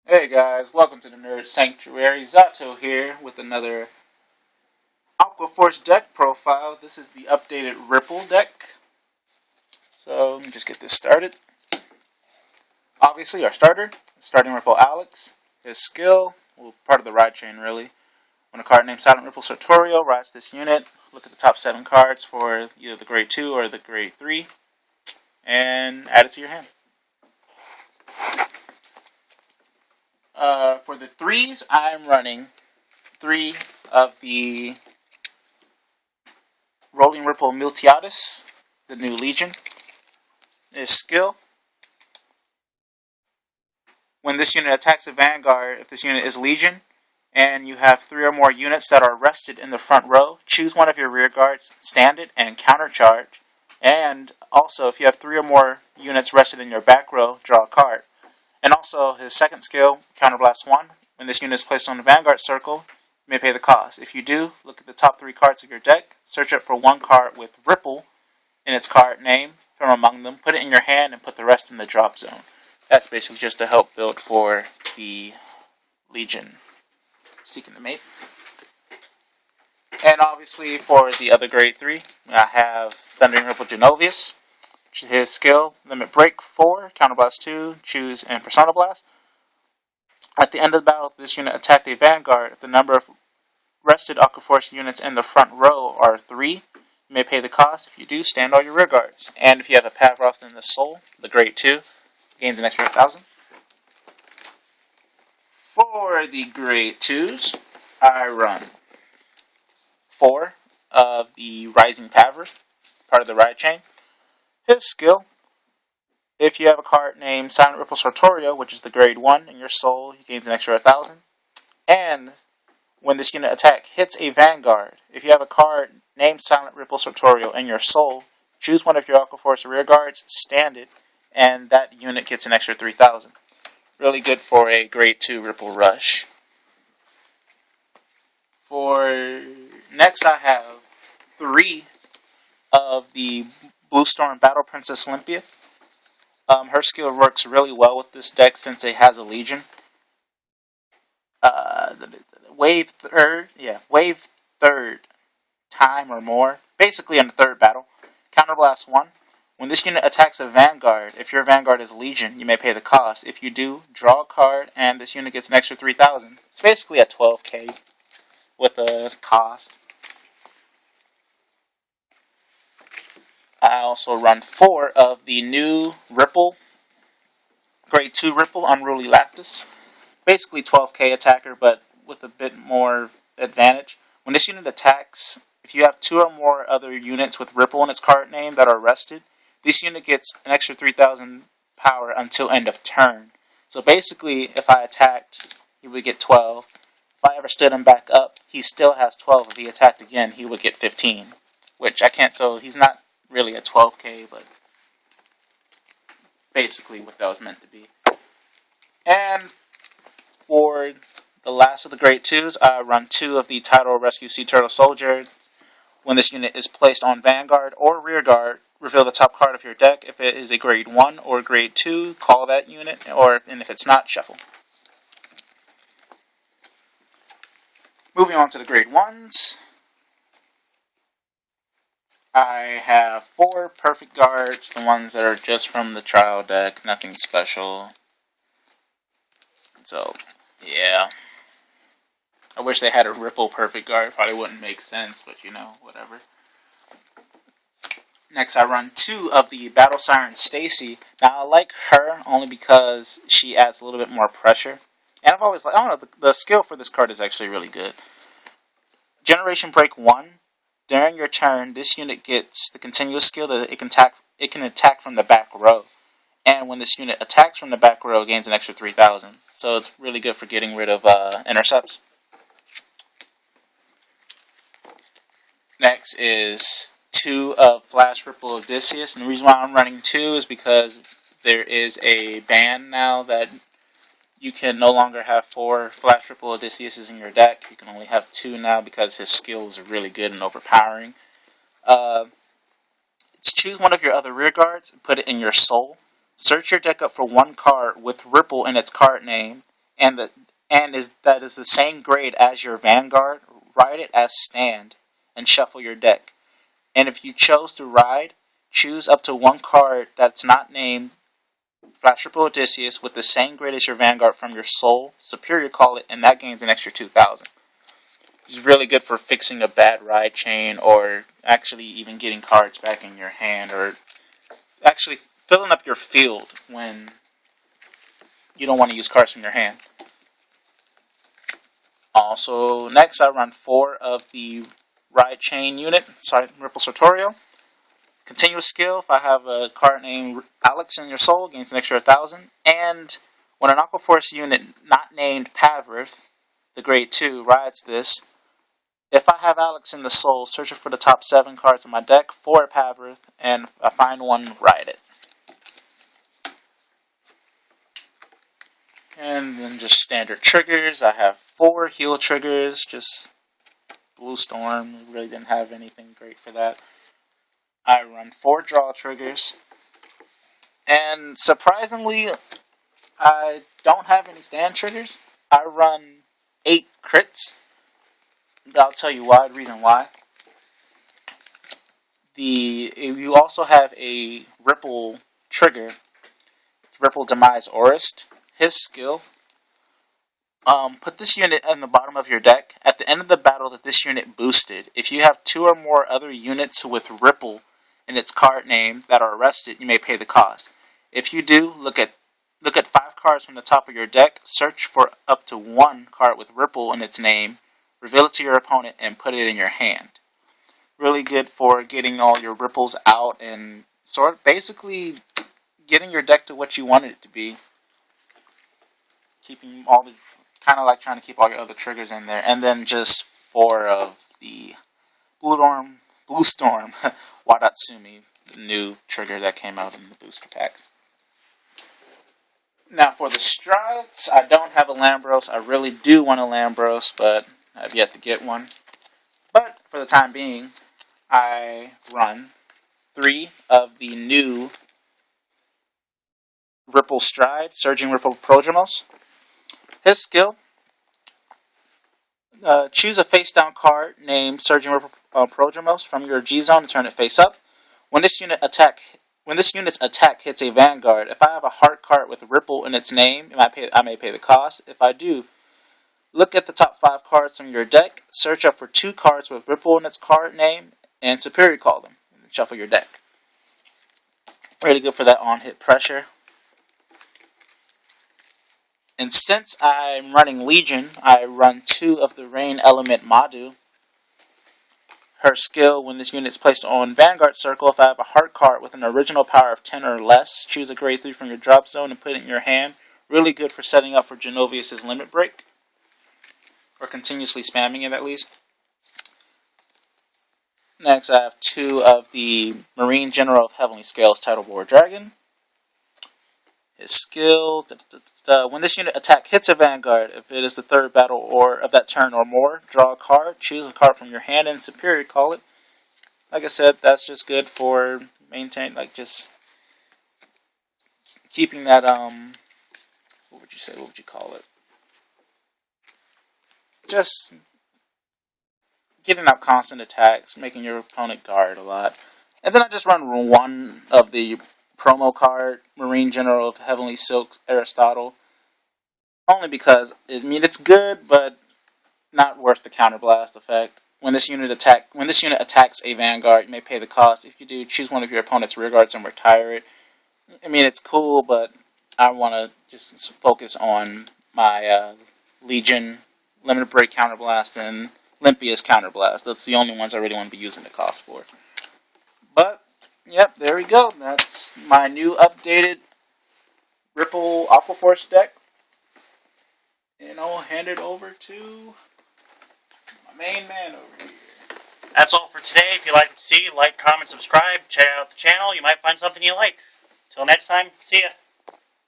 Hey guys, welcome to the Nerd Sanctuary. Zato here with another Aqua Force deck profile. This is the updated Ripple deck. So let me just get this started. Obviously, our starting Ripple Alex. His skill, well, part of the ride chain really. When a card named Silent Ripple Sartorial rides this unit, look at the top 7 cards for either the grade 2 or the grade 3 and add it to your hand. For the 3s, I'm running 3 of the Rolling Ripple Miltiades, the new Legion. His skill. When this unit attacks a Vanguard, if this unit is Legion, and you have 3 or more units that are rested in the front row, choose one of your rear guards, stand it, and countercharge. And also, if you have 3 or more units rested in your back row, draw a card. And also, his second skill, Counterblast 1. When this unit is placed on the Vanguard circle, you may pay the cost. If you do, look at the top 3 cards of your deck, search up for one card with Ripple in its card name from among them, put it in your hand, and put the rest in the drop zone. That's basically just to help build for the Legion seeking the mate. And obviously for the other grade 3, I have Thundering Ripple Genovius. His skill, limit break 4, counterblast 2, choose and persona blast. At the end of the battle, if this unit attacked a Vanguard, if the number of rested Aqua Force units in the front row are 3, you may pay the cost. If you do, stand all your rear guards. And if you have a Pavroth in the Soul, the grade 2, gains an extra 1,000. For the grade 2s, I run 4 of the Rising Paver, part of the ride chain. His skill, if you have a card named Silent Ripple Sartorial, which is the grade 1 in your soul, he gains an extra 1,000. And when this unit attack hits a Vanguard, if you have a card named Silent Ripple Sartorial in your soul, choose one of your Aqua Force rear guards, stand it, and that unit gets an extra 3,000. Really good for a grade 2 Ripple Rush. For next, I have 3 of the Blue Storm Battle Princess Olympia. Her skill works really well with this deck since it has a Legion. Wave third time or more, basically in the third battle. Counterblast 1. When this unit attacks a Vanguard, if your Vanguard is Legion, you may pay the cost. If you do, draw a card, and this unit gets an extra 3,000. It's basically a 12k with a cost. I also run 4 of the new Ripple, grade 2 Ripple Unruly Lactus. Basically 12k attacker, but with a bit more advantage. When this unit attacks, if you have 2 or more other units with Ripple in its card name that are rested, this unit gets an extra 3,000 power until end of turn. So basically, if I attacked, he would get 12. If I ever stood him back up, he still has 12. If he attacked again, he would get 15. Which I can't, so he's not really a 12k, but basically what that was meant to be. And for the last of the grade 2s, I run 2 of the Tidal Rescue Sea Turtle Soldier. When this unit is placed on Vanguard or Rear Guard, reveal the top card of your deck. If it is a grade 1 or grade 2, call that unit, and if it's not, shuffle. Moving on to the grade 1s, I have 4 perfect guards, the ones that are just from the trial deck, nothing special. So, yeah. I wish they had a Ripple perfect guard, probably wouldn't make sense, but whatever. Next, I run 2 of the Battle Siren Stacy. Now, I like her only because she adds a little bit more pressure. And I've always I don't know, the skill for this card is actually really good. Generation Break 1. During your turn, this unit gets the continuous skill that it can attack from the back row. And when this unit attacks from the back row, it gains an extra 3,000. So it's really good for getting rid of intercepts. Next is 2 of Flash Ripple Odysseus. And the reason why I'm running 2 is because there is a ban now that you can no longer have 4 Flash Ripple Odysseus in your deck. You can only have 2 now because his skills are really good and overpowering. Choose one of your other rear guards and put it in your soul. Search your deck up for one card with Ripple in its card name, and that is the same grade as your Vanguard, ride it as stand and shuffle your deck. And if you chose to ride, choose up to one card that's not named Flash Triple Odysseus with the same grade as your Vanguard from your soul, superior call it, and that gains an extra 2,000. It's really good for fixing a bad ride chain, or actually even getting cards back in your hand, or actually filling up your field when you don't want to use cards from your hand. Also, next I run 4 of the ride chain unit, Ripple Sartorial. Continuous skill, if I have a card named Alex in your soul, gains an extra 1,000. And when an Aqua Force unit not named Pavrith, the grade 2, rides this, if I have Alex in the soul, search for the top 7 cards in my deck for Pavrith, and if I find one, ride it. And then just standard triggers. I have 4 heal triggers, just Blue Storm. Really didn't have anything great for that. I run 4 draw triggers. And surprisingly, I don't have any stand triggers. I run 8 crits. But I'll tell you why, the reason why. You also have a Ripple trigger. Ripple Demise Orist. His skill. Put this unit in the bottom of your deck. At the end of the battle that this unit boosted, if you have 2 or more other units with Ripple in its card name that are arrested, you may pay the cost. If you do, look at 5 cards from the top of your deck, search for up to 1 card with Ripple in its name, reveal it to your opponent, and put it in your hand. Really good for getting all your Ripples out and basically getting your deck to what you want it to be. Keeping all the, kind of like trying to keep all your other triggers in there. And then just 4 of the Blue Storm Wadatsumi, the new trigger that came out in the booster pack. Now for the strides, I don't have a Lambros. I really do want a Lambros, but I have yet to get one. But for the time being, I run 3 of the new Ripple Stride, Surging Ripple Prodromos. His skill, choose a face-down card named Surging Ripple Prodromos from your G-Zone and turn it face up. When this unit's attack hits a Vanguard, if I have a heart card with Ripple in its name, I may pay the cost. If I do, look at the top 5 cards from your deck, search up for 2 cards with Ripple in its card name, and superior call them, and shuffle your deck. Really good for that on-hit pressure. And since I'm running Legion, I run 2 of the Rain Element Madu. Her skill, when this unit is placed on Vanguard Circle, if I have a heart card with an original power of 10 or less, choose a grade 3 from your drop zone and put it in your hand. Really good for setting up for Genovius' Limit Break. Or continuously spamming it at least. Next I have 2 of the Marine General of Heavenly Scales Tidal War Dragon. His skill, when this unit attack hits a Vanguard, if it is the 3rd battle or of that turn or more, draw a card, choose a card from your hand and superior call it. Like I said, that's just good for just keeping that, what would you call it? Just getting out constant attacks, making your opponent guard a lot. And then I just run 1 of the promo card, Marine General of Heavenly Silk Aristotle. Only because, it's good, but not worth the counterblast effect. When this unit attacks a Vanguard, you may pay the cost. If you do, choose one of your opponent's rear guards and retire it. It's cool, but I want to just focus on my Legion, Limited Break Counterblast, and Olympia's Counterblast. That's the only ones I really want to be using the cost for. But, yep, there we go. That's my new updated Ripple Aqua Force deck. And I'll hand it over to my main man over here. That's all for today. If you like what you see, like, comment, subscribe, check out the channel. You might find something you like. Till next time, see ya.